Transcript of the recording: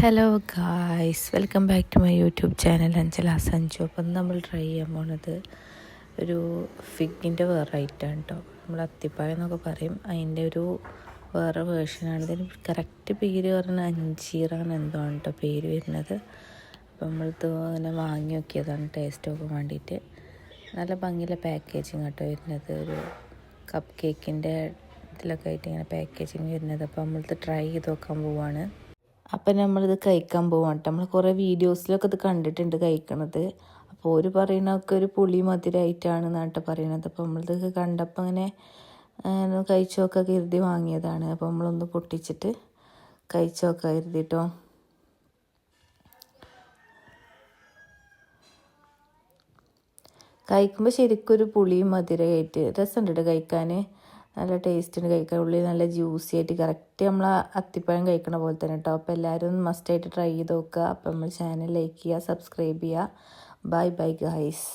Hello guys, welcome back to my YouTube channel Anjala Sanju. അപ്പം നമ്മൾ try ചെയ്യാൻ പോണത് ഒരു ഫിഗിൻ്റെ വേറെ ഐറ്റമാണ് കേട്ടോ. നമ്മൾ അത്തിപ്പായ എന്നൊക്കെ പറയും, അതിൻ്റെ ഒരു വേറെ വേർഷനാണ്. ഇതിന് കറക്റ്റ് പേര് പറഞ്ഞാൽ അഞ്ചീറാണ് എന്തോ ആണ് കേട്ടോ പേര് വരുന്നത്. അപ്പം നമ്മളിത് അങ്ങനെ വാങ്ങി നോക്കിയതാണ് ടേസ്റ്റ് നോക്കാൻ വേണ്ടിയിട്ട്. നല്ല ഭംഗിയുള്ള പാക്കേജിങ് കേട്ടോ വരുന്നത്, ഒരു കപ്പ് കേക്കിൻ്റെ ഇതിലൊക്കെ ആയിട്ട് ഇങ്ങനെ പാക്കേജിങ് വരുന്നത്. അപ്പോൾ നമ്മളിത് ട്രൈ ചെയ്ത് നോക്കാൻ പോവാണ്. അപ്പം നമ്മളിത് കഴിക്കാൻ പോവാം കേട്ടോ. നമ്മൾ കുറേ വീഡിയോസിലൊക്കെ ഇത് കണ്ടിട്ടുണ്ട് കഴിക്കണത്. അപ്പോൾ ഒരു പറയണതൊക്കെ ഒരു പുളി മധുരമായിട്ടാണ് എന്നാട്ടോ പറയണത്. അപ്പോൾ നമ്മളിത് കണ്ടപ്പോൾ ഇങ്ങനെ കഴിച്ചു നോക്കാൻ കരുതി വാങ്ങിയതാണ്. അപ്പോൾ നമ്മളൊന്ന് പൊട്ടിച്ചിട്ട് കഴിച്ചു നോക്കാൻ കരുതിട്ടോ. കഴിക്കുമ്പോൾ ശരിക്കും ഒരു പുളിയും മധുരമായിട്ട് രസമുണ്ട് കേട്ടോ കഴിക്കാൻ. നല്ല ടേസ്റ്റിന് കഴിക്കാൻ, ഉള്ളിൽ നല്ല ജ്യൂസി ആയിട്ട് കറക്റ്റ് നമ്മൾ അത്തിപ്പഴം കഴിക്കണ പോലെ തന്നെ കേട്ടോ. അപ്പോൾ എല്ലാവരും മസ്റ്റായിട്ട് ട്രൈ ചെയ്ത് നോക്കുക. അപ്പോൾ നമ്മൾ ചാനൽ ലൈക്ക് ചെയ്യുക, സബ്സ്ക്രൈബ് ചെയ്യുക. Bye bye guys.